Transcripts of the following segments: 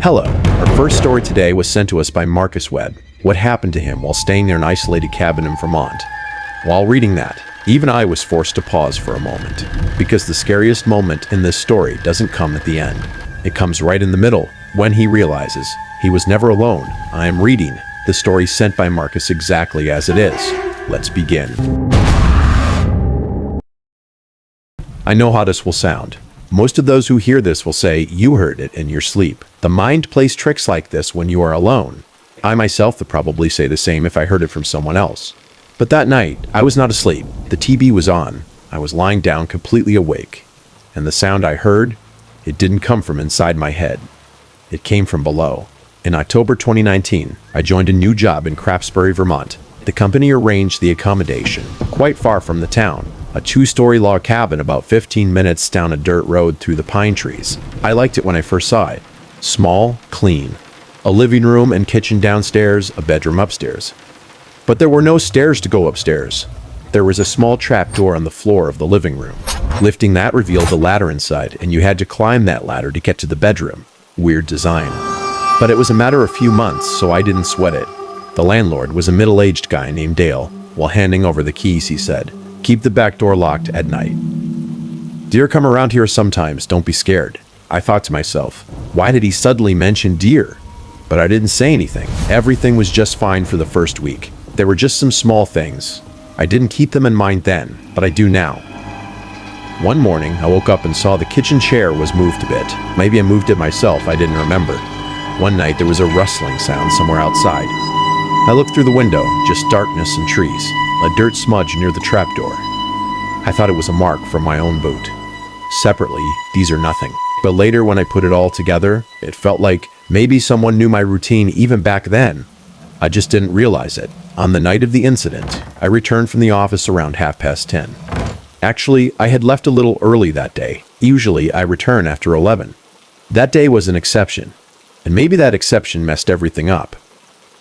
Hello. Our first story today was sent to us by Marcus Webb. What happened to him while staying near an isolated cabin in Vermont? While reading that, even I was forced to pause for a moment, because the scariest moment in this story doesn't come at the end. It comes right in the middle, when he realizes he was never alone. I am reading the story sent by Marcus exactly as it is. Let's begin. I know how this will sound. Most of those who hear this will say you heard it in your sleep. The mind plays tricks like this when you are alone. I myself would probably say the same if I heard it from someone else. But that night, I was not asleep. The TV was on. I was lying down completely awake. And the sound I heard, it didn't come from inside my head. It came from below. In October 2019, I joined a new job in Craftsbury, Vermont. The company arranged the accommodation quite far from the town. A 2-story log cabin about 15 minutes down a dirt road through the pine trees. I liked it when I first saw it. Small, clean. A living room and kitchen downstairs, a bedroom upstairs. But there were no stairs to go upstairs. There was a small trap door on the floor of the living room. Lifting that revealed a ladder inside, and you had to climb that ladder to get to the bedroom. Weird design. But it was a matter of a few months, so I didn't sweat it. The landlord was a middle-aged guy named Dale. While handing over the keys, he said, "Keep the back door locked at night. Deer come around here sometimes, don't be scared." I thought to myself, why did he suddenly mention deer? But I didn't say anything. Everything was just fine for the first week. There were just some small things. I didn't keep them in mind then, but I do now. One morning, I woke up and saw the kitchen chair was moved a bit. Maybe I moved it myself, I didn't remember. One night, there was a rustling sound somewhere outside. I looked through the window, just darkness and trees. A dirt smudge near the trapdoor. I thought it was a mark from my own boot. Separately, these are nothing. But later, when I put it all together, it felt like maybe someone knew my routine even back then. I just didn't realize it. On the night of the incident, I returned from the office around 10:30. Actually, I had left a little early that day. Usually, I return after 11. That day was an exception. And maybe that exception messed everything up.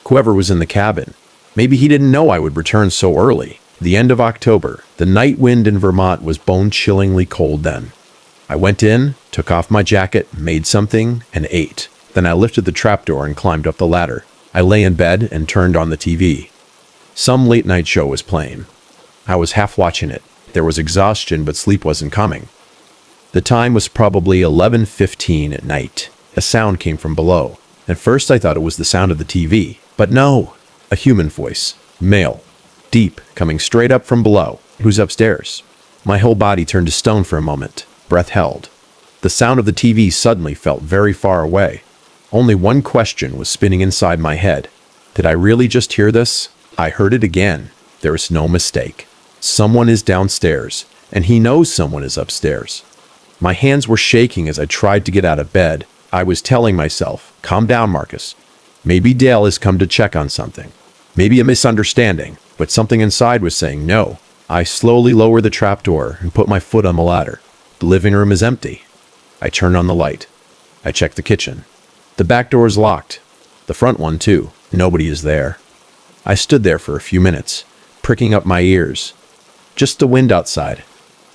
Whoever was in the cabin, maybe he didn't know I would return so early. The end of October, the night wind in Vermont was bone-chillingly cold then. I went in, took off my jacket, made something, and ate. Then I lifted the trapdoor and climbed up the ladder. I lay in bed and turned on the TV. Some late-night show was playing. I was half watching it. There was exhaustion, but sleep wasn't coming. The time was probably 11:15 at night. A sound came from below. At first I thought it was the sound of the TV, but no, a human voice, male, deep, coming straight up from below. Who's upstairs? My whole body turned to stone for a moment, breath held. The sound of the TV suddenly felt very far away. Only one question was spinning inside my head. Did I really just hear this? I heard it again. There is no mistake. Someone is downstairs, and he knows someone is upstairs. My hands were shaking as I tried to get out of bed. I was telling myself, calm down, Marcus. Maybe Dale has come to check on something. Maybe a misunderstanding, but something inside was saying no. I slowly lowered the trapdoor and put my foot on the ladder. The living room is empty. I turned on the light. I checked the kitchen. The back door is locked. The front one, too. Nobody is there. I stood there for a few minutes, pricking up my ears. Just the wind outside.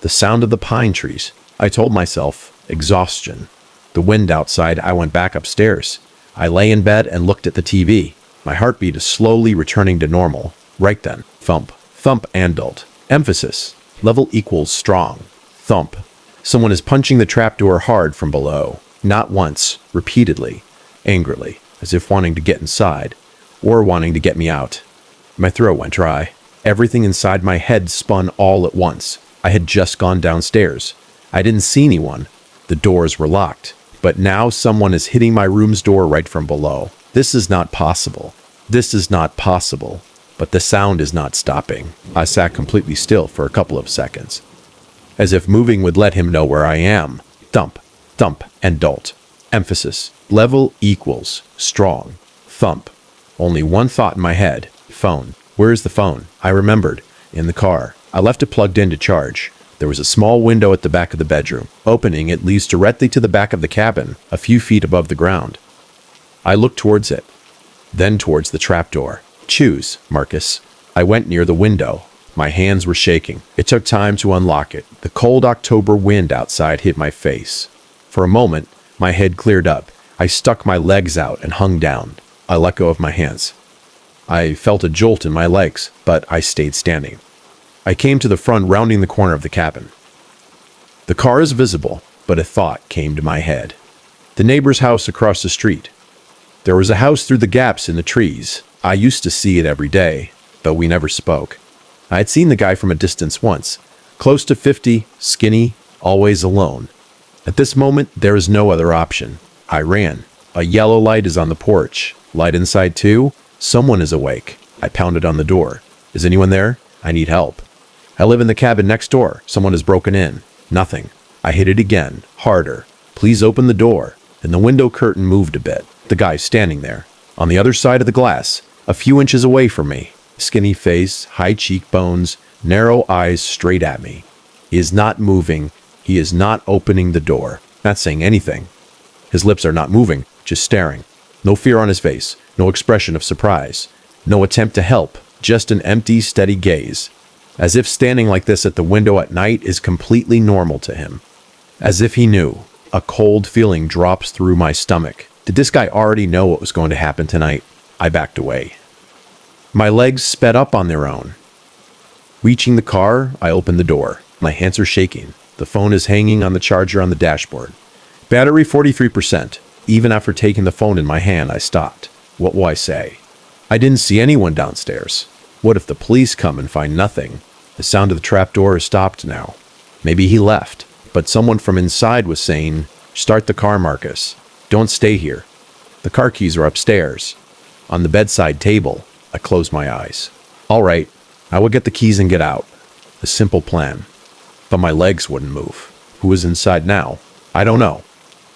The sound of the pine trees. I told myself, exhaustion. The wind outside, I went back upstairs. I lay in bed and looked at the TV. My heartbeat is slowly returning to normal. Right then. Thump. Thump and jolt. Emphasis. Level equals strong. Thump. Someone is punching the trapdoor hard from below. Not once. Repeatedly. Angrily. As if wanting to get inside. Or wanting to get me out. My throat went dry. Everything inside my head spun all at once. I had just gone downstairs. I didn't see anyone. The doors were locked. But now someone is hitting my room's door right from below. This is not possible. This is not possible. But the sound is not stopping. I sat completely still for a couple of seconds, as if moving would let him know where I am. Thump, thump, and jolt. Emphasis. Level equals strong. Thump. Only one thought in my head. Phone. Where is the phone? I remembered. In the car. I left it plugged in to charge. There was a small window at the back of the bedroom. Opening, it leads directly to the back of the cabin, a few feet above the ground. I looked towards it, then towards the trapdoor. Choose, Marcus. I went near the window. My hands were shaking. It took time to unlock it. The cold October wind outside hit my face. For a moment, my head cleared up. I stuck my legs out and hung down. I let go of my hands. I felt a jolt in my legs, but I stayed standing. I came to the front, rounding the corner of the cabin. The car is visible, but a thought came to my head. The neighbor's house across the street. There was a house through the gaps in the trees. I used to see it every day, though we never spoke. I had seen the guy from a distance once, close to 50, skinny, always alone. At this moment, there is no other option. I ran. A yellow light is on the porch. Light inside too? Someone is awake. I pounded on the door. Is anyone there? I need help. I live in the cabin next door. Someone has broken in. Nothing. I hit it again, harder. Please open the door. And the window curtain moved a bit. The guy's standing there, on the other side of the glass, a few inches away from me. Skinny face, high cheekbones, narrow eyes straight at me. He is not moving. He is not opening the door. Not saying anything. His lips are not moving, just staring. No fear on his face, no expression of surprise, no attempt to help, just an empty, steady gaze. As if standing like this at the window at night is completely normal to him. As if he knew. A cold feeling drops through my stomach. Did this guy already know what was going to happen tonight? I backed away. My legs sped up on their own. Reaching the car, I opened the door. My hands are shaking. The phone is hanging on the charger on the dashboard. Battery 43%. Even after taking the phone in my hand, I stopped. What will I say? I didn't see anyone downstairs. What if the police come and find nothing? The sound of the trapdoor has stopped now. Maybe he left, but someone from inside was saying, "Start the car, Marcus. Don't stay here." The car keys are upstairs. On the bedside table, I closed my eyes. All right, I will get the keys and get out. A simple plan. But my legs wouldn't move. Who was inside now? I don't know.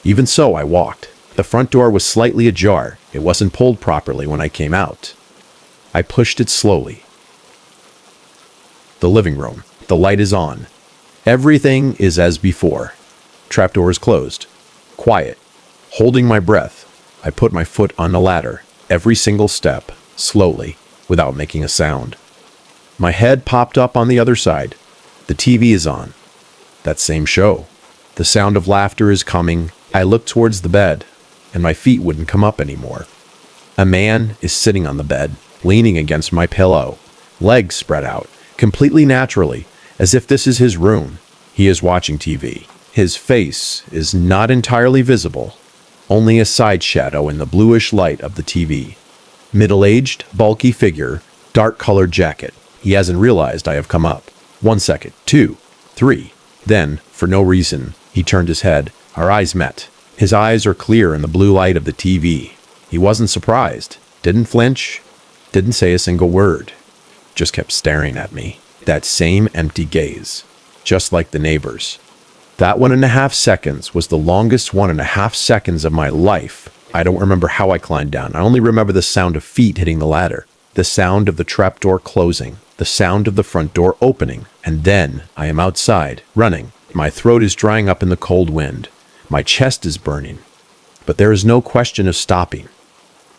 Even so, I walked. The front door was slightly ajar. It wasn't pulled properly when I came out. I pushed it slowly. The living room. The light is on. Everything is as before. Trapdoor is closed. Quiet. Holding my breath, I put my foot on the ladder, every single step, slowly, without making a sound. My head popped up on the other side. The TV is on. That same show. The sound of laughter is coming. I look towards the bed, and my feet wouldn't come up anymore. A man is sitting on the bed, leaning against my pillow, legs spread out, completely naturally, as if this is his room. He is watching TV. His face is not entirely visible, only a side shadow in the bluish light of the TV. Middle-aged, bulky figure, dark-colored jacket. He hasn't realized I have come up. 1 second, 2, 3. Then, for no reason, he turned his head. Our eyes met. His eyes are clear in the blue light of the TV. He wasn't surprised, didn't flinch, didn't say a single word. Just kept staring at me. That same empty gaze, just like the neighbors. That 1.5 seconds was the longest 1.5 seconds of my life. I don't remember how I climbed down. I only remember the sound of feet hitting the ladder, the sound of the trapdoor closing, the sound of the front door opening, and then I am outside, running. My throat is drying up in the cold wind. My chest is burning. But there is no question of stopping.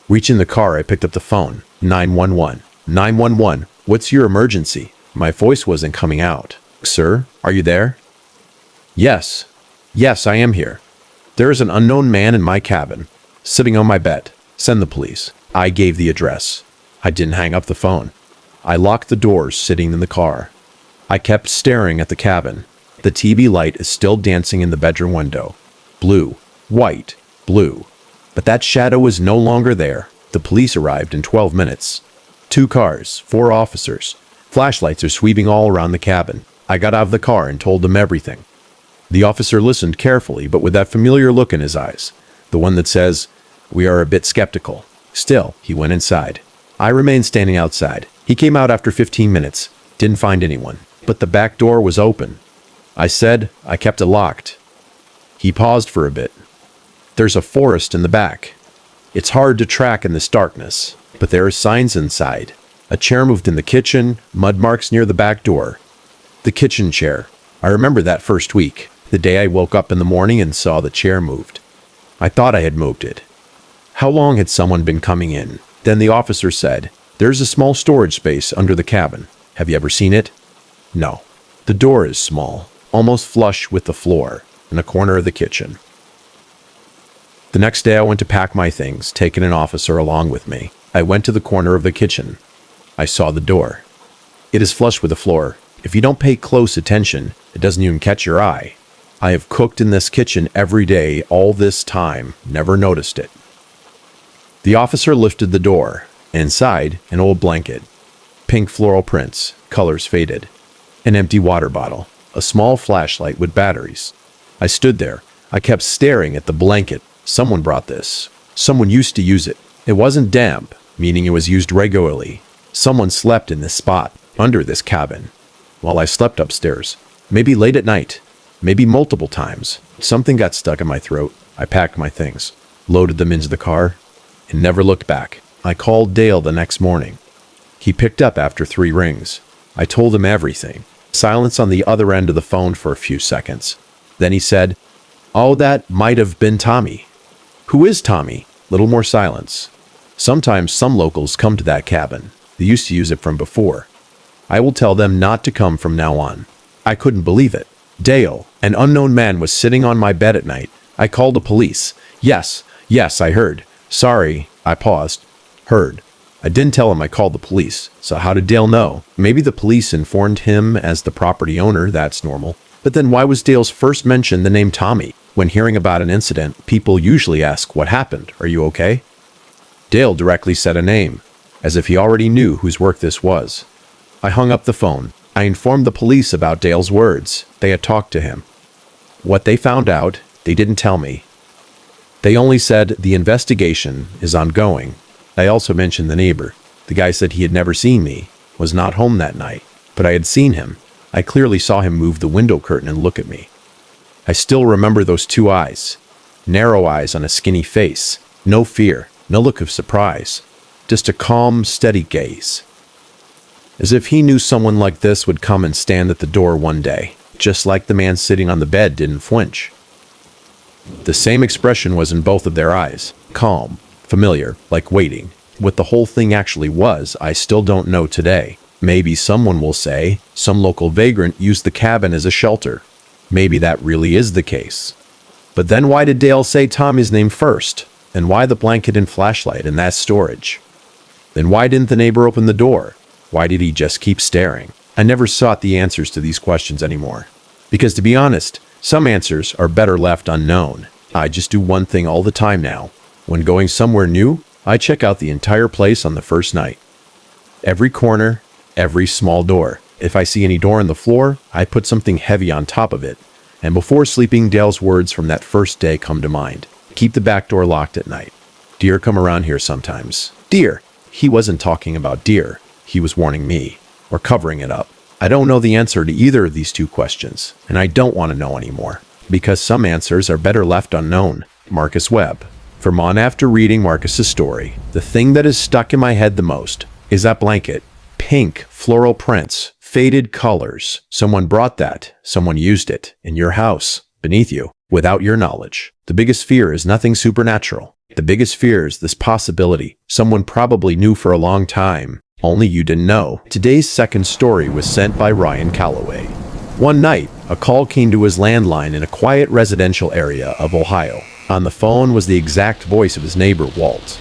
Reaching the car, I picked up the phone. 911. 911. What's your emergency? My voice wasn't coming out. Sir, are you there? Yes. Yes, I am here. There is an unknown man in my cabin, sitting on my bed. Send the police. I gave the address. I didn't hang up the phone. I locked the doors sitting in the car. I kept staring at the cabin. The TV light is still dancing in the bedroom window. Blue, white, blue. But that shadow was no longer there. The police arrived in 12 minutes. 2 cars, 4 officers. Flashlights are sweeping all around the cabin. I got out of the car and told them everything. The officer listened carefully, but with that familiar look in his eyes. The one that says, "We are a bit skeptical." Still, he went inside. I remained standing outside. He came out after 15 minutes. Didn't find anyone. But the back door was open. I said I kept it locked. He paused for a bit. There's a forest in the back. It's hard to track in this darkness, but there are signs inside. A chair moved in the kitchen, mud marks near the back door. The kitchen chair. I remember that first week, the day I woke up in the morning and saw the chair moved. I thought I had moved it. How long had someone been coming in? Then the officer said, "There's a small storage space under the cabin. Have you ever seen it?" No. The door is small, almost flush with the floor, in a corner of the kitchen. The next day I went to pack my things, taking an officer along with me. I went to the corner of the kitchen. I saw the door. It is flush with the floor. If you don't pay close attention, it doesn't even catch your eye. I have cooked in this kitchen every day all this time, never noticed it. The officer lifted the door. Inside, an old blanket. Pink floral prints, colors faded. An empty water bottle. A small flashlight with batteries. I stood there. I kept staring at the blanket. Someone brought this. Someone used to use it. It wasn't damp, meaning it was used regularly. Someone slept in this spot, under this cabin. While I slept upstairs. Maybe late at night. Maybe multiple times. Something got stuck in my throat. I packed my things. Loaded them into the car. And never looked back. I called Dale the next morning. He picked up after 3 rings. I told him everything. Silence on the other end of the phone for a few seconds. Then he said, "Oh, that might have been Tommy." "Who is Tommy?" Little more silence. "Sometimes some locals come to that cabin. They used to use it from before. I will tell them not to come from now on." I couldn't believe it. Dale, an unknown man, was sitting on my bed at night. I called the police. Yes, I heard. Sorry, I paused. Heard. I didn't tell him I called the police, so how did Dale know? Maybe the police informed him as the property owner, that's normal. But then why was Dale's first mention the name Tommy? When hearing about an incident, people usually ask, "What happened? Are you okay?" Dale directly said a name, as if he already knew whose work this was. I hung up the phone. I informed the police about Dale's words. They had talked to him. What they found out, they didn't tell me. They only said the investigation is ongoing. I also mentioned the neighbor. The guy said he had never seen me, was not home that night, but I had seen him. I clearly saw him move the window curtain and look at me. I still remember those 2 eyes. Narrow eyes on a skinny face. No fear, no look of surprise. Just a calm, steady gaze. As if he knew someone like this would come and stand at the door one day, just like the man sitting on the bed didn't flinch. The same expression was in both of their eyes. Calm, familiar, like waiting. What the whole thing actually was, I still don't know today. Maybe someone will say, some local vagrant used the cabin as a shelter. Maybe that really is the case. But then why did Dale say Tommy's name first? And why the blanket and flashlight in that storage? Then why didn't the neighbor open the door? Why did he just keep staring? I never sought the answers to these questions anymore. Because to be honest, some answers are better left unknown. I just do one thing all the time now. When going somewhere new, I check out the entire place on the first night. Every corner, every small door. If I see any door on the floor, I put something heavy on top of it. And before sleeping, Dale's words from that first day come to mind. Keep the back door locked at night. Deer come around here sometimes. Deer. He wasn't talking about deer. He was warning me, or covering it up. I don't know the answer to either of these 2 questions, and I don't want to know anymore, because some answers are better left unknown. Marcus Webb. From on after reading Marcus's story, the thing that is stuck in my head the most is that blanket. Pink, floral prints, faded colors. Someone brought that. Someone used it. In your house. Beneath you. Without your knowledge. The biggest fear is nothing supernatural. The biggest fear is this possibility. Someone probably knew for a long time. Only you didn't know. Today's second story was sent by Ryan Calloway. One night, a call came to his landline in a quiet residential area of Ohio. On the phone was the exact voice of his neighbor, Walt.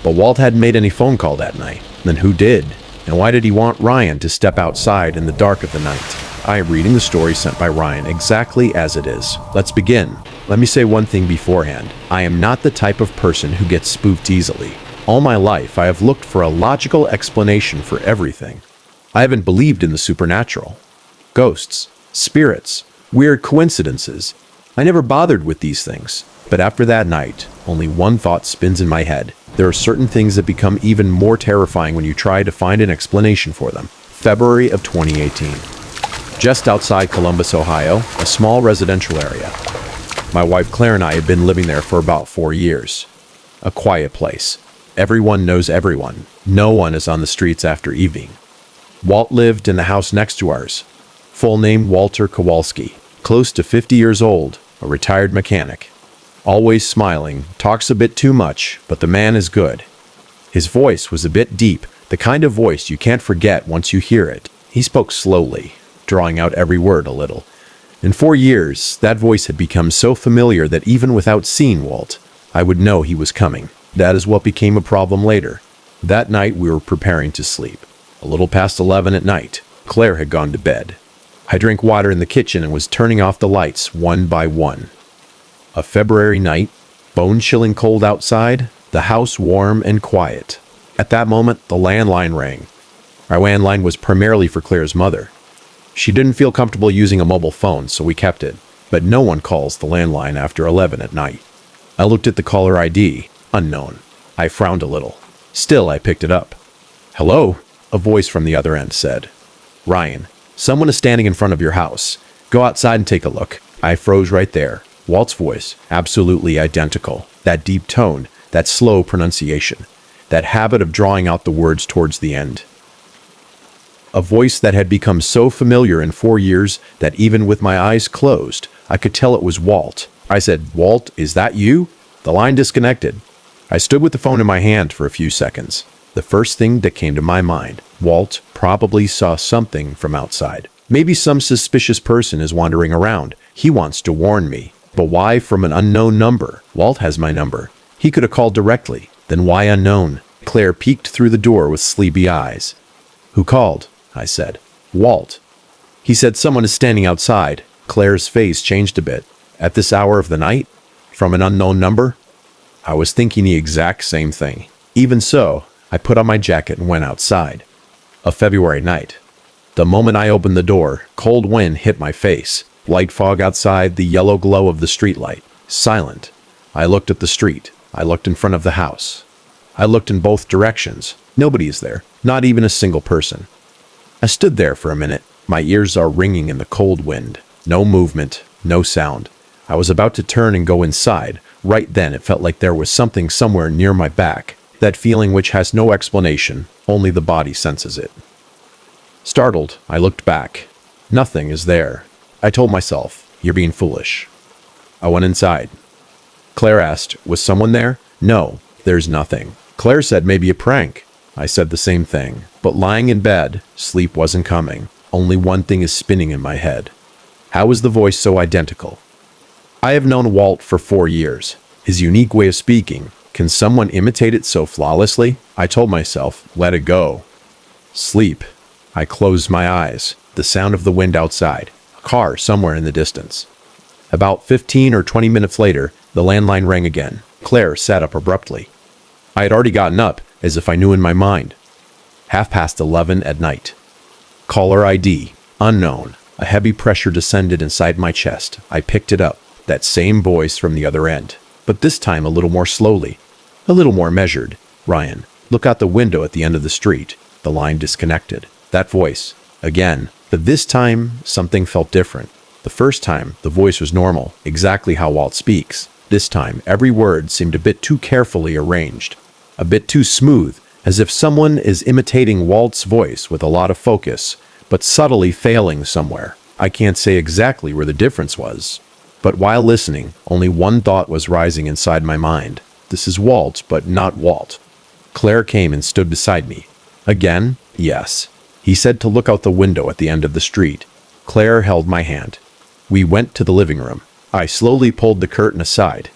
But Walt hadn't made any phone call that night. Then who did? And why did he want Ryan to step outside in the dark of the night? I am reading the story sent by Ryan exactly as it is. Let's begin. Let me say one thing beforehand. I am not the type of person who gets spooked easily. All my life, I have looked for a logical explanation for everything. I haven't believed in the supernatural. Ghosts, spirits, weird coincidences. I never bothered with these things. But after that night, only one thought spins in my head. There are certain things that become even more terrifying when you try to find an explanation for them. February of 2018. Just outside Columbus, Ohio, a small residential area. My wife Claire and I have been living there for about 4 years. A quiet place. Everyone knows everyone. No one is on the streets after evening. Walt lived in the house next to ours. Full name Walter Kowalski. Close to 50 years old, a retired mechanic. Always smiling, talks a bit too much, but the man is good. His voice was a bit deep, the kind of voice you can't forget once you hear it. He spoke slowly, drawing out every word a little. In 4 years, that voice had become so familiar that even without seeing Walt, I would know he was coming. That is what became a problem later. That night we were preparing to sleep. A little past 11 at night, Claire had gone to bed. I drank water in the kitchen and was turning off the lights one by one. A February night, bone-chilling cold outside, the house warm and quiet. At that moment, the landline rang. Our landline was primarily for Claire's mother. She didn't feel comfortable using a mobile phone, so we kept it. But no one calls the landline after 11 at night. I looked at the caller ID, unknown. I frowned a little. Still, I picked it up. "Hello?" a voice from the other end said. "Ryan, someone is standing in front of your house. Go outside and take a look." I froze right there. Walt's voice, absolutely identical. That deep tone, that slow pronunciation, that habit of drawing out the words towards the end. A voice that had become so familiar in 4 years that even with my eyes closed, I could tell it was Walt. I said, "Walt, is that you?" The line disconnected. I stood with the phone in my hand for a few seconds. The first thing that came to my mind, Walt probably saw something from outside. Maybe some suspicious person is wandering around. He wants to warn me. But why from an unknown number? Walt has my number. He could have called directly. Then why unknown? Claire peeked through the door with sleepy eyes. "Who called?" I said. "Walt." He said someone is standing outside. Claire's face changed a bit. At this hour of the night? From an unknown number? I was thinking the exact same thing. Even so, I put on my jacket and went outside. A February night. The moment I opened the door, cold wind hit my face. Light fog outside, the yellow glow of the streetlight. Silent. I looked at the street. I looked in front of the house. I looked in both directions. Nobody is there. Not even a single person. I stood there for a minute. My ears are ringing in the cold wind. No movement. No sound. I was about to turn and go inside. Right then it felt like there was something somewhere near my back. That feeling which has no explanation. Only the body senses it. Startled, I looked back. Nothing is there. I told myself, "You're being foolish." I went inside. Claire asked, "Was someone there?" "No, there's nothing." Claire said maybe a prank. I said the same thing. But lying in bed, sleep wasn't coming. Only one thing is spinning in my head. How is the voice so identical? I have known Walt for 4 years. His unique way of speaking. Can someone imitate it so flawlessly? I told myself, let it go. Sleep. I closed my eyes. The sound of the wind outside. A car somewhere in the distance. About 15 or 20 minutes later, the landline rang again. Claire sat up abruptly. I had already gotten up, as if I knew in my mind. 11:30 at night. Caller ID. Unknown. A heavy pressure descended inside my chest. I picked it up. That same voice from the other end. But this time a little more slowly. A little more measured. "Ryan, look out the window at the end of the street." The line disconnected. That voice. Again. But this time, something felt different. The first time, the voice was normal. Exactly how Walt speaks. This time, every word seemed a bit too carefully arranged. A bit too smooth. As if someone is imitating Walt's voice with a lot of focus, but subtly failing somewhere. I can't say exactly where the difference was. But while listening, only one thought was rising inside my mind. This is Walt, but not Walt. Claire came and stood beside me. Again? Yes. He said to look out the window at the end of the street. Claire held my hand. We went to the living room. I slowly pulled the curtain aside.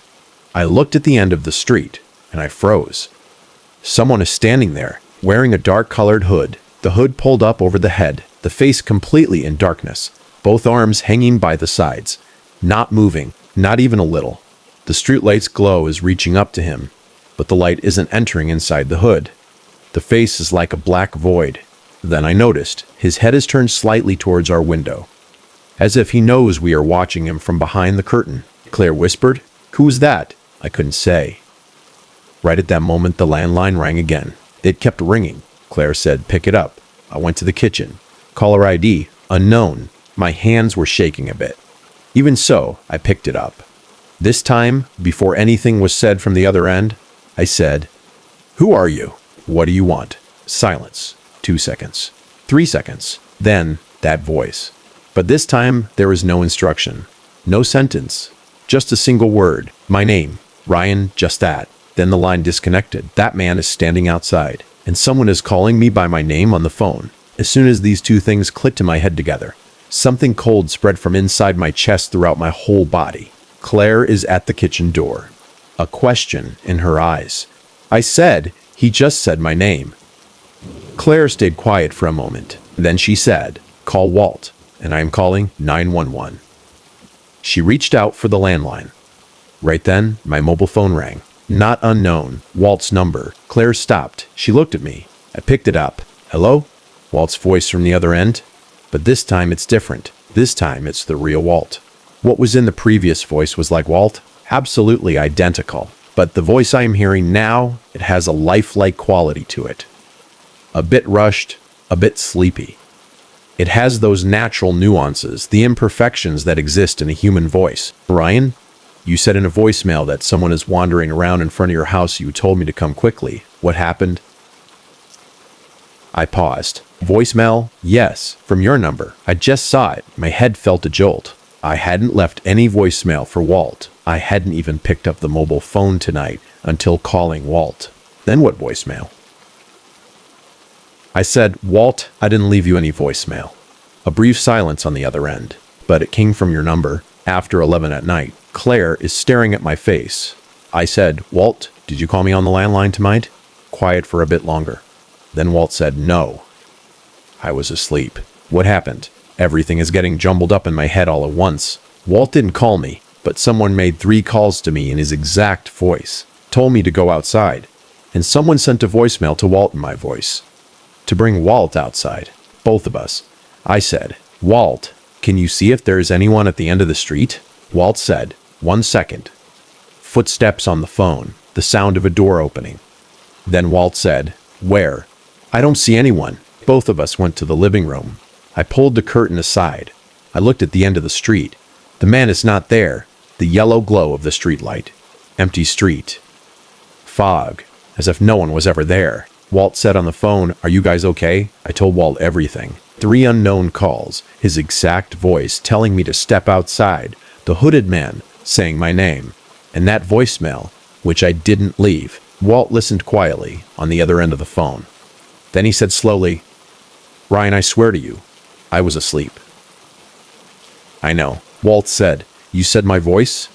I looked at the end of the street, and I froze. Someone is standing there, wearing a dark-colored hood. The hood pulled up over the head, the face completely in darkness, both arms hanging by the sides. Not moving, not even a little. The streetlight's glow is reaching up to him, but the light isn't entering inside the hood. The face is like a black void. Then I noticed, his head is turned slightly towards our window. As if he knows we are watching him from behind the curtain. Claire whispered, "Who's that?" I couldn't say. Right at that moment, the landline rang again. It kept ringing. Claire said, "Pick it up." I went to the kitchen. Caller ID, unknown. My hands were shaking a bit. Even so, I picked it up. This time, before anything was said from the other end, I said, "Who are you? What do you want?" Silence. 2 seconds. 3 seconds. Then, that voice. But this time, there was no instruction. No sentence. Just a single word. My name. Ryan, just that. Then the line disconnected. That man is standing outside, and someone is calling me by my name on the phone. As soon as these two things clicked in my head together, something cold spread from inside my chest throughout my whole body. Claire is at the kitchen door. a question in her eyes. I said, "He just said my name." Claire stayed quiet for a moment. Then she said, "Call Walt, and I am calling 911. She reached out for the landline. Right then, my mobile phone rang. Not unknown, Walt's number. Claire stopped. She looked at me. I picked it up. "Hello?" Walt's voice from the other end. But this time it's different. This time it's the real Walt. What was in the previous voice was like Walt, absolutely identical. But the voice I am hearing now, it has a lifelike quality to it. A bit rushed, a bit sleepy. It has those natural nuances, the imperfections that exist in a human voice. "Ryan, you said in a voicemail that someone is wandering around in front of your house. You told me to come quickly. What happened?" I paused. "Voicemail? Yes, from your number. I just saw it. My head felt a jolt. I hadn't left any voicemail for Walt. I hadn't even picked up the mobile phone tonight until calling Walt. Then what voicemail?" I said, "Walt, I didn't leave you any voicemail." A brief silence on the other end. "But it came from your number. After 11 at night. Claire is staring at my face. I said, "Walt, did you call me on the landline tonight?" Quiet for a bit longer. Then Walt said, "No." I was asleep. What happened? Everything is getting jumbled up in my head all at once. Walt didn't call me, but someone made 3 calls to me in his exact voice. Told me to go outside. And someone sent a voicemail to Walt in my voice. To bring Walt outside. Both of us. I said, "Walt, can you see if there is anyone at the end of the street?" Walt said, "1 second." Footsteps on the phone. The sound of a door opening. Then Walt said, "Where?" "I don't see anyone." Both of us went to the living room. I pulled the curtain aside. I looked at the end of the street. The man is not there. The yellow glow of the streetlight. Empty street. Fog. As if no one was ever there. Walt said on the phone, "Are you guys okay?" I told Walt everything. 3 unknown calls. His exact voice telling me to step outside. The hooded man saying my name. And that voicemail, which I didn't leave. Walt listened quietly on the other end of the phone. Then he said slowly, "Ryan, I swear to you, I was asleep." "I know." Walt said, "You said my voice?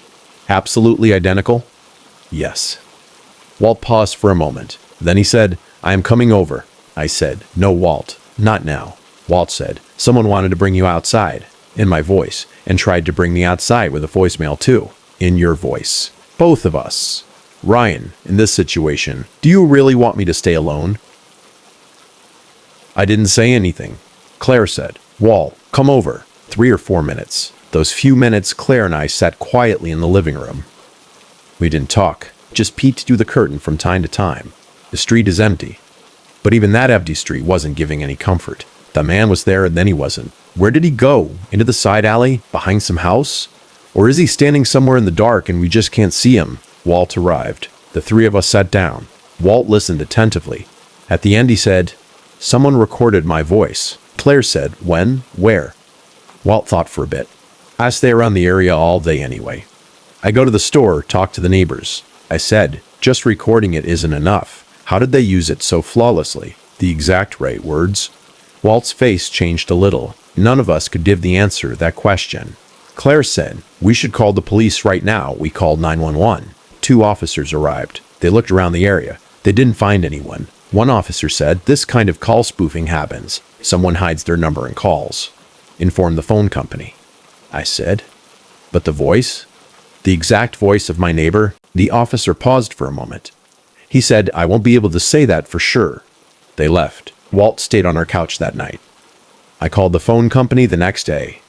Absolutely identical?" "Yes." Walt paused for a moment. Then he said, "I am coming over." I said, "No, Walt, not now." Walt said, "Someone wanted to bring you outside," in my voice, and tried to bring me outside with a voicemail too, in your voice. Both of us. "Ryan, in this situation, do you really want me to stay alone?" I didn't say anything. Claire said, "Walt, come over." 3 or 4 minutes. Those few minutes, Claire and I sat quietly in the living room. We didn't talk, just peeked through the curtain from time to time. The street is empty. But even that empty street wasn't giving any comfort. The man was there and then he wasn't. Where did he go? Into the side alley? Behind some house? Or is he standing somewhere in the dark and we just can't see him? Walt arrived. The 3 of us sat down. Walt listened attentively. At the end he said, "Someone recorded my voice." Claire said, "When? Where?" Walt thought for a bit. "I stay around the area all day anyway. I go to the store, talk to the neighbors." I said, "Just recording it isn't enough. How did they use it so flawlessly? The exact right words?" Walt's face changed a little. None of us could give the answer to that question. Claire said, "We should call the police right now." We called 911. 2 officers arrived. They looked around the area. They didn't find anyone. One officer said, "This kind of call spoofing happens. Someone hides their number and calls. Inform the phone company." I said, "But the voice? The exact voice of my neighbor?" The officer paused for a moment. He said, "I won't be able to say that for sure." They left. Walt stayed on our couch that night. I called the phone company the next day.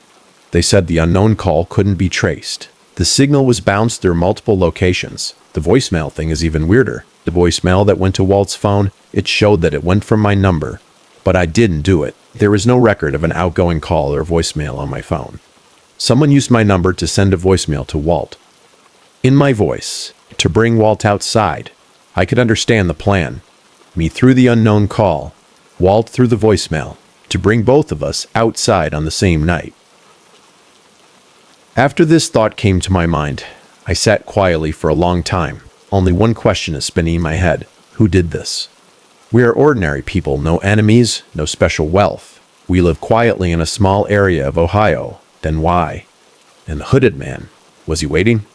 They said the unknown call couldn't be traced. The signal was bounced through multiple locations. The voicemail thing is even weirder. The voicemail that went to Walt's phone, it showed that it went from my number. But I didn't do it. There is no record of an outgoing call or voicemail on my phone. Someone used my number to send a voicemail to Walt. In my voice, to bring Walt outside. I could understand the plan. Me through the unknown call, Walt through the voicemail, to bring both of us outside on the same night. After this thought came to my mind, I sat quietly for a long time. Only one question is spinning in my head. Who did this? We are ordinary people, no enemies, no special wealth. We live quietly in a small area of Ohio. Then why? And the hooded man, was he waiting?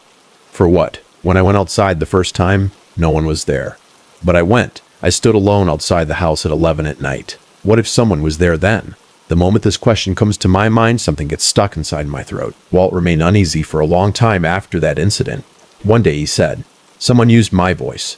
For what? When I went outside the first time, no one was there. But I went. I stood alone outside the house at 11 at night. What if someone was there then? The moment this question comes to my mind, something gets stuck inside my throat. Walt remained uneasy for a long time after that incident. One day he said, "Someone used my voice.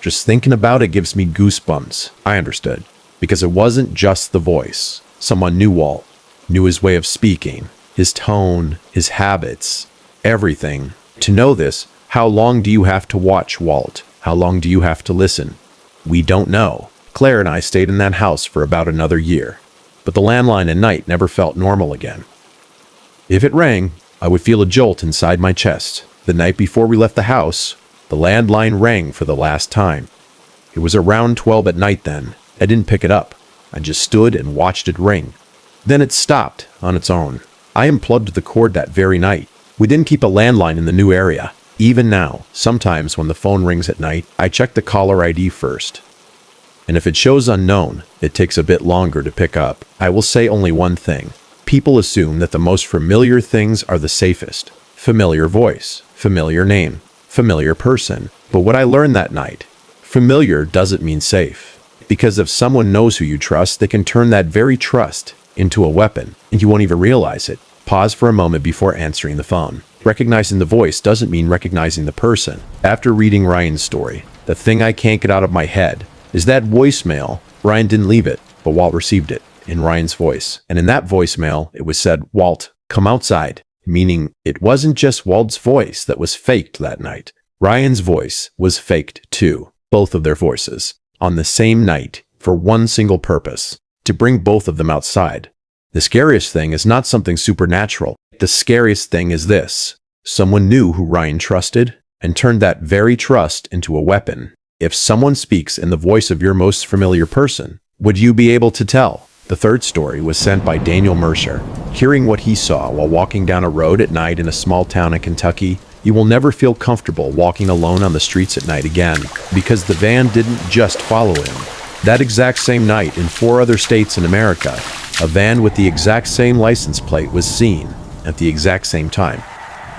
Just thinking about it gives me goosebumps." I understood, because it wasn't just the voice. Someone knew Walt, knew his way of speaking, his tone, his habits, everything. To know this, how long do you have to watch Walt? How long do you have to listen? We don't know. Claire and I stayed in that house for about another year, but the landline at night never felt normal again. If it rang, I would feel a jolt inside my chest. The night before we left the house, the landline rang for the last time. It was around 12 at night then. I didn't pick it up. I just stood and watched it ring. Then it stopped on its own. I unplugged the cord that very night. We didn't keep a landline in the new area. Even now, sometimes when the phone rings at night, I check the caller ID first. And if it shows unknown, it takes a bit longer to pick up. I will say only one thing. People assume that the most familiar things are the safest. Familiar voice, familiar name, familiar person. But what I learned that night, familiar doesn't mean safe. Because if someone knows who you trust, they can turn that very trust into a weapon, and you won't even realize it. Pause for a moment before answering the phone. Recognizing the voice doesn't mean recognizing the person. After reading Ryan's story, the thing I can't get out of my head is that voicemail. Ryan didn't leave it, but Walt received it in Ryan's voice. And in that voicemail, it was said, "Walt, come outside." Meaning it wasn't just Walt's voice that was faked that night. Ryan's voice was faked too. Both of their voices. On the same night, for one single purpose. To bring both of them outside. The scariest thing is not something supernatural. The scariest thing is this. Someone knew who Ryan trusted and turned that very trust into a weapon. If someone speaks in the voice of your most familiar person, would you be able to tell? The third story was sent by Daniel Mercer. Hearing what he saw while walking down a road at night in a small town in Kentucky, you will never feel comfortable walking alone on the streets at night again, because the van didn't just follow him. That exact same night, in 4 other states in America, a van with the exact same license plate was seen at the exact same time.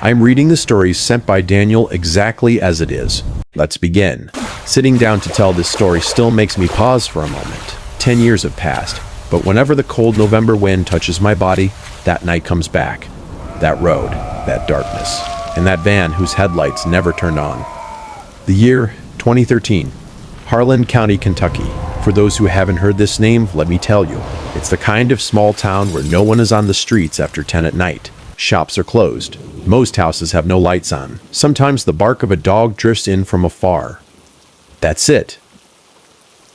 I'm reading the stories sent by Daniel exactly as it is. Let's begin. Sitting down to tell this story still makes me pause for a moment. 10 years have passed, but whenever the cold November wind touches my body, that night comes back. That road, that darkness, and that van whose headlights never turned on. The year 2013, Harlan County, Kentucky. For those who haven't heard this name, let me tell you, it's the kind of small town where no one is on the streets after 10 at night. Shops are closed. Most houses have no lights on. Sometimes the bark of a dog drifts in from afar. That's it.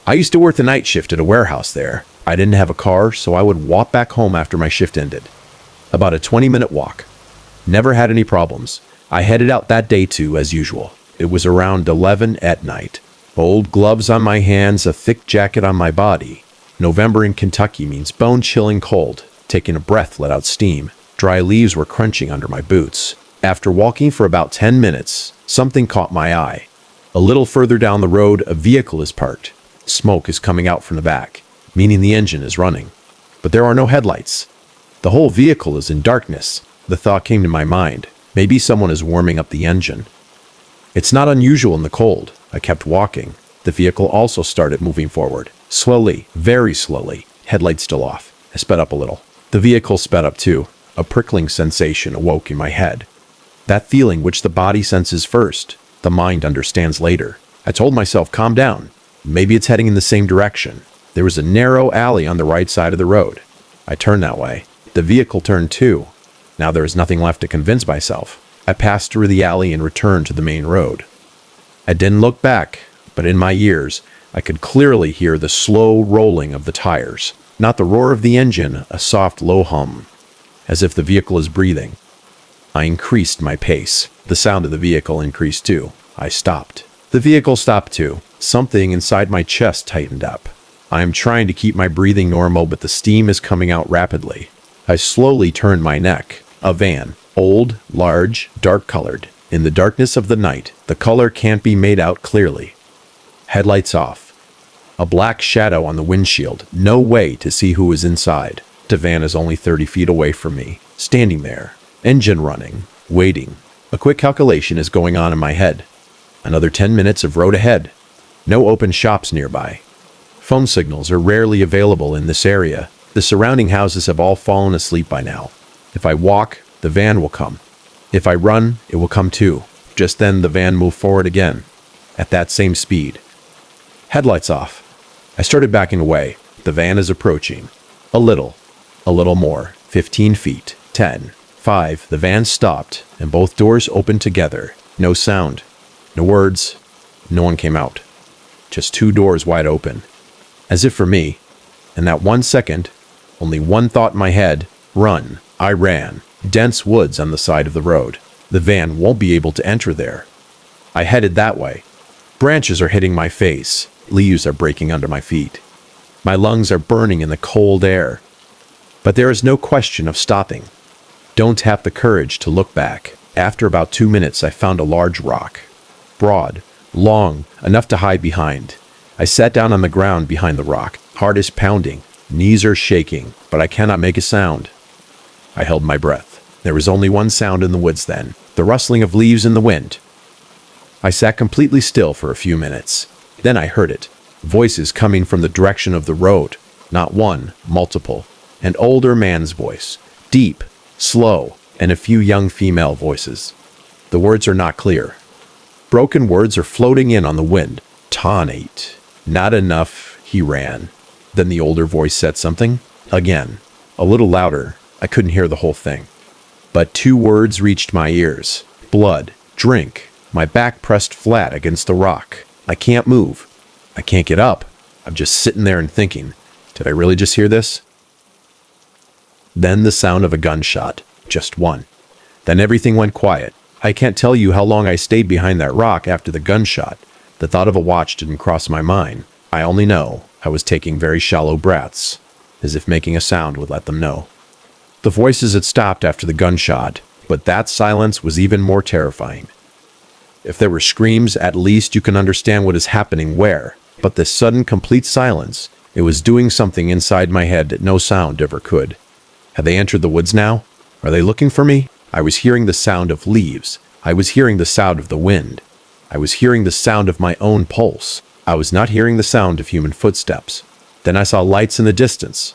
I used to work the night shift at a warehouse there. I didn't have a car, so I would walk back home after my shift ended. About a 20-minute walk. Never had any problems. I headed out that day too, as usual. It was around 11 at night. Old gloves on my hands, a thick jacket on my body. November in Kentucky means bone-chilling cold. Taking a breath let out steam. Dry leaves were crunching under my boots. After walking for about 10 minutes, something caught my eye. A little further down the road, a vehicle is parked. Smoke is coming out from the back, meaning the engine is running. But there are no headlights. The whole vehicle is in darkness. The thought came to my mind, maybe someone is warming up the engine. It's not unusual in the cold. I kept walking. The vehicle also started moving forward. Slowly, very slowly. Headlights still off. I sped up a little. The vehicle sped up too. A prickling sensation awoke in my head. That feeling which the body senses first, the mind understands later. I told myself, calm down. Maybe it's heading in the same direction. There was a narrow alley on the right side of the road. I turned that way. The vehicle turned too. Now there is nothing left to convince myself. I passed through the alley and returned to the main road. I didn't look back, but in my ears, I could clearly hear the slow rolling of the tires. Not the roar of the engine, a soft low hum, as if the vehicle is breathing. I increased my pace. The sound of the vehicle increased too. I stopped. The vehicle stopped too. Something inside my chest tightened up. I am trying to keep my breathing normal, but the steam is coming out rapidly. I slowly turned my neck. A van. Old, large, dark-colored. In the darkness of the night, the color can't be made out clearly. Headlights off. A black shadow on the windshield. No way to see who is inside. The van is only 30 feet away from me. Standing there. Engine running. Waiting. A quick calculation is going on in my head. Another 10 minutes of road ahead. No open shops nearby. Phone signals are rarely available in this area. The surrounding houses have all fallen asleep by now. If I walk, the van will come. If I run, it will come too. Just then, the van moved forward again, at that same speed. Headlights off. I started backing away. The van is approaching. A little more. 15 feet. 10. 5. The van stopped, and both doors opened together. No sound. No words. No one came out. Just two doors wide open. As if for me. In that 1 second, only one thought in my head. Run. I ran. Dense woods on the side of the road. The van won't be able to enter there. I headed that way. Branches are hitting my face. Leaves are breaking under my feet. My lungs are burning in the cold air. But there is no question of stopping. Don't have the courage to look back. After about 2 minutes, I found a large rock. Broad, long, enough to hide behind. I sat down on the ground behind the rock. Heart is pounding. Knees are shaking, but I cannot make a sound. I held my breath. There was only one sound in the woods then, the rustling of leaves in the wind. I sat completely still for a few minutes. Then I heard it. Voices coming from the direction of the road. Not one, multiple. An older man's voice. Deep, slow, and a few young female voices. The words are not clear. Broken words are floating in on the wind. Tonate. Not enough, he ran. Then the older voice said something. Again. A little louder. I couldn't hear the whole thing. But two words reached my ears. Blood. Drink. My back pressed flat against the rock. I can't move. I can't get up. I'm just sitting there and thinking, did I really just hear this? Then the sound of a gunshot. Just one. Then everything went quiet. I can't tell you how long I stayed behind that rock after the gunshot. The thought of a watch didn't cross my mind. I only know I was taking very shallow breaths, as if making a sound would let them know. The voices had stopped after the gunshot, but that silence was even more terrifying. If there were screams, at least you can understand what is happening where. But this sudden, complete silence, it was doing something inside my head that no sound ever could. Had they entered the woods now? Are they looking for me? I was hearing the sound of leaves. I was hearing the sound of the wind. I was hearing the sound of my own pulse. I was not hearing the sound of human footsteps. Then I saw lights in the distance.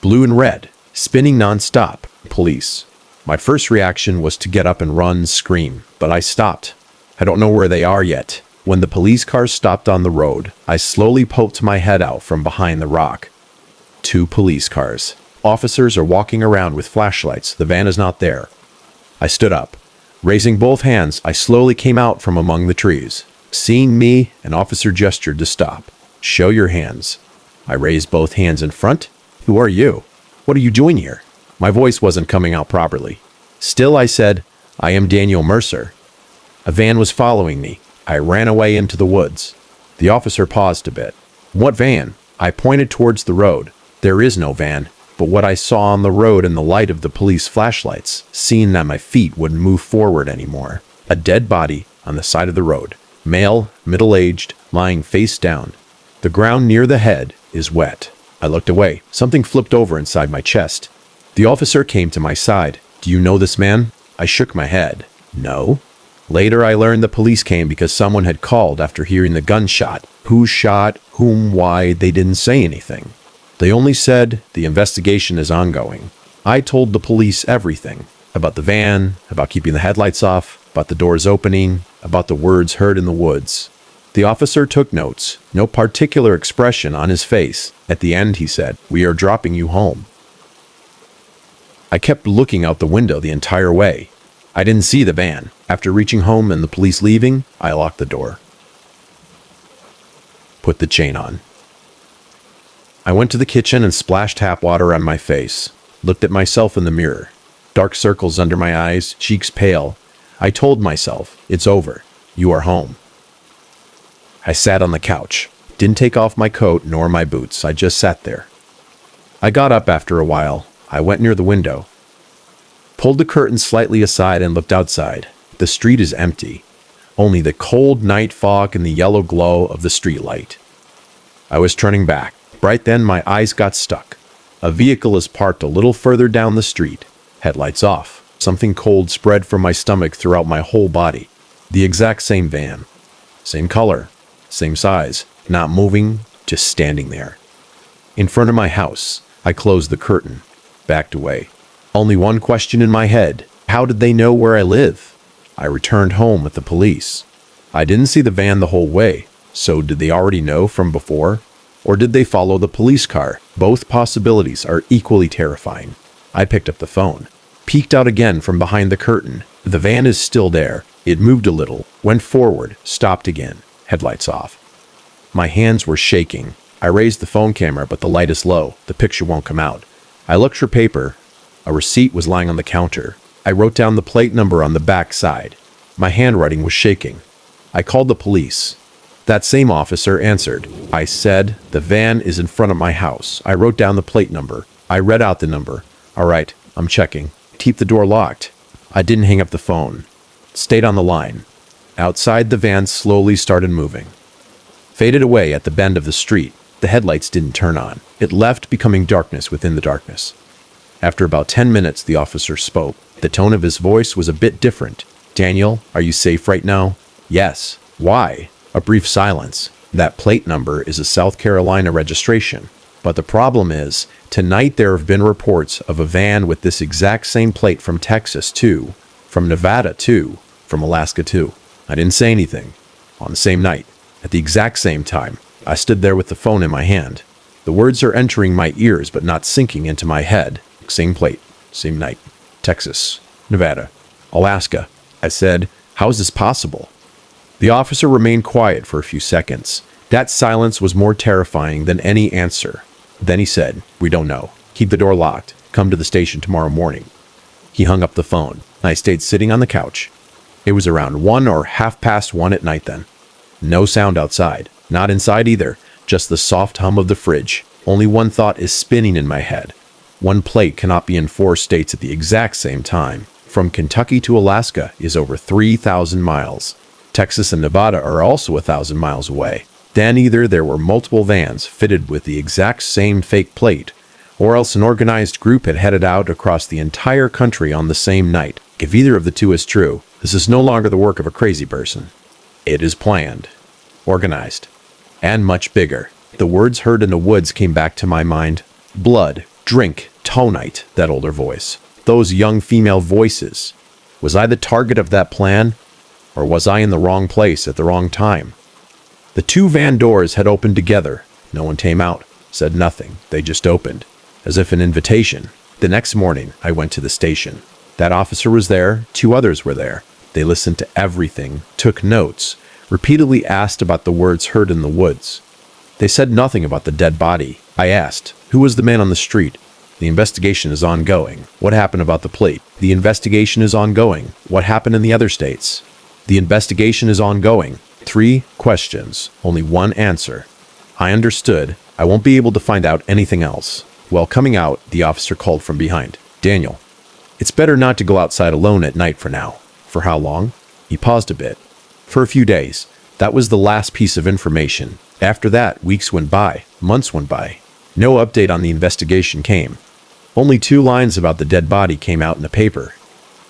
Blue and red, spinning non-stop. Police. My first reaction was to get up and run, scream, but I stopped. I don't know where they are yet. When the police cars stopped on the road, I slowly poked my head out from behind the rock. 2 police cars. Officers are walking around with flashlights. The van is not there. I stood up. Raising both hands, I slowly came out from among the trees. Seeing me, an officer gestured to stop. Show your hands. I raised both hands in front. Who are you? What are you doing here? My voice wasn't coming out properly. Still, I said, I am Daniel Mercer. A van was following me. I ran away into the woods. The officer paused a bit. What van? I pointed towards the road. There is no van, but what I saw on the road in the light of the police flashlights, seeing that my feet wouldn't move forward anymore. A dead body on the side of the road. Male, middle-aged, lying face down. The ground near the head is wet. I looked away. Something flipped over inside my chest. The officer came to my side. Do you know this man? I shook my head. No. Later, I learned the police came because someone had called after hearing the gunshot. Who shot, whom, why, they didn't say anything. They only said the investigation is ongoing. I told the police everything. About the van, about keeping the headlights off, about the doors opening, about the words heard in the woods. The officer took notes, no particular expression on his face. At the end, he said, "We are dropping you home." I kept looking out the window the entire way. I didn't see the van. After reaching home and the police leaving, I locked the door. Put the chain on. I went to the kitchen and splashed tap water on my face. Looked at myself in the mirror. Dark circles under my eyes, cheeks pale. I told myself, it's over. You are home. I sat on the couch. Didn't take off my coat nor my boots. I just sat there. I got up after a while. I went near the window. Pulled the curtain slightly aside and looked outside. The street is empty. Only the cold night fog and the yellow glow of the streetlight. I was turning back. Right then, my eyes got stuck. A vehicle is parked a little further down the street. Headlights off. Something cold spread from my stomach throughout my whole body. The exact same van. Same color, same size, not moving, just standing there. In front of my house, I closed the curtain, backed away. Only one question in my head: how did they know where I live? I returned home with the police. I didn't see the van the whole way, so did they already know from before? Or did they follow the police car? Both possibilities are equally terrifying. I picked up the phone, peeked out again from behind the curtain. The van is still there. It moved a little, went forward, stopped again, headlights off. My hands were shaking. I raised the phone camera, but the light is low. The picture won't come out. I looked for paper. A receipt was lying on the counter. I wrote down the plate number on the back side. My handwriting was shaking. I called the police. That same officer answered. I said, "The van is in front of my house." I wrote down the plate number. I read out the number. "All right, I'm checking. Keep the door locked." I didn't hang up the phone. Stayed on the line. Outside, the van slowly started moving. Faded away at the bend of the street. The headlights didn't turn on. It left, becoming darkness within the darkness. After about 10 minutes, the officer spoke. The tone of his voice was a bit different. "Daniel, are you safe right now?" "Yes." "Why?" A brief silence. "That plate number is a South Carolina registration. But the problem is, tonight there have been reports of a van with this exact same plate from Texas too, from Nevada too, from Alaska too." I didn't say anything. On the same night, at the exact same time, I stood there with the phone in my hand. The words are entering my ears but not sinking into my head. Same plate, same night. Texas, Nevada, Alaska. I said, "How is this possible?" The officer remained quiet for a few seconds. That silence was more terrifying than any answer. Then he said, "We don't know. Keep the door locked. Come to the station tomorrow morning." He hung up the phone. I stayed sitting on the couch. It was around 1 or 1:30 at night then. No sound outside. Not inside either. Just the soft hum of the fridge. Only one thought is spinning in my head. One plate cannot be in 4 states at the exact same time. From Kentucky to Alaska is over 3,000 miles. Texas and Nevada are also 1,000 miles away. Then either there were multiple vans fitted with the exact same fake plate, or else an organized group had headed out across the entire country on the same night. If either of the two is true, this is no longer the work of a crazy person. It is planned, organized, and much bigger. The words heard in the woods came back to my mind. Blood, drink, tonite, that older voice. Those young female voices. Was I the target of that plan? Or was I in the wrong place at the wrong time? The 2 van doors had opened together. No one came out, said nothing. They just opened, as if an invitation. The next morning, I went to the station. That officer was there. 2 others were there. They listened to everything, took notes, repeatedly asked about the words heard in the woods. They said nothing about the dead body. I asked, "Who was the man on the street?" "The investigation is ongoing." "What happened about the plate?" "The investigation is ongoing." "What happened in the other states?" "The investigation is ongoing." 3 questions, only 1 answer. I understood. I won't be able to find out anything else. While coming out, the officer called from behind. "Daniel, it's better not to go outside alone at night for now." "For how long?" He paused a bit. "For a few days." That was the last piece of information. After that, weeks went by, months went by. No update on the investigation came. Only 2 lines about the dead body came out in the paper.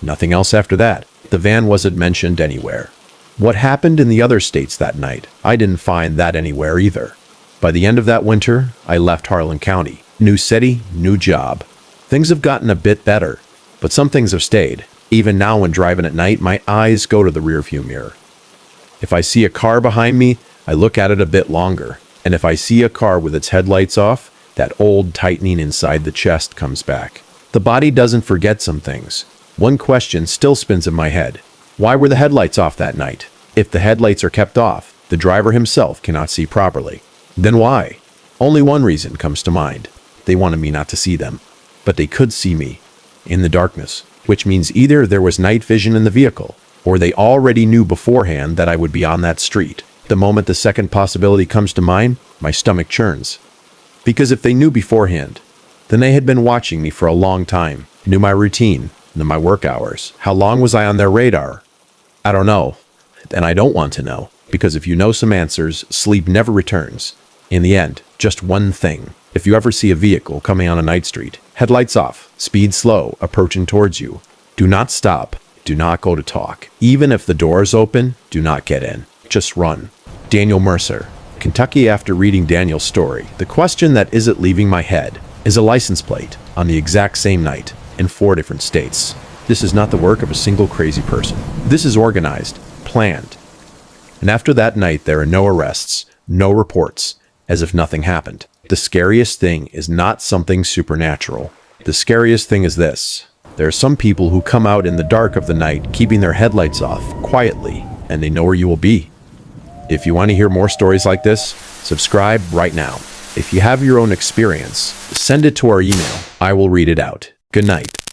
Nothing else after that. The van wasn't mentioned anywhere. What happened in the other states that night? I didn't find that anywhere either. By the end of that winter, I left Harlan County. New city, new job. Things have gotten a bit better, but some things have stayed. Even now when driving at night, my eyes go to the rearview mirror. If I see a car behind me, I look at it a bit longer. And if I see a car with its headlights off, that old tightening inside the chest comes back. The body doesn't forget some things. One question still spins in my head. Why were the headlights off that night? If the headlights are kept off, the driver himself cannot see properly. Then why? Only one reason comes to mind. They wanted me not to see them. But they could see me. In the darkness. Which means either there was night vision in the vehicle, or they already knew beforehand that I would be on that street. The moment the second possibility comes to mind, my stomach churns. Because if they knew beforehand, then they had been watching me for a long time, knew my routine, knew my work hours. How long was I on their radar? I don't know. And I don't want to know. Because if you know some answers, sleep never returns. In the end, just one thing. If you ever see a vehicle coming on a night street, headlights off, speed slow, approaching towards you, do not stop. Do not go to talk. Even if the door is open, do not get in. Just run. Daniel Mercer, Kentucky. After reading Daniel's story, the question that isn't leaving my head is a license plate on the exact same night in 4 different states. This is not the work of a single crazy person. This is organized, planned. And after that night, there are no arrests, no reports, as if nothing happened. The scariest thing is not something supernatural. The scariest thing is this. There are some people who come out in the dark of the night, keeping their headlights off, quietly, and they know where you will be. If you want to hear more stories like this, subscribe right now. If you have your own experience, send it to our email. I will read it out. Good night.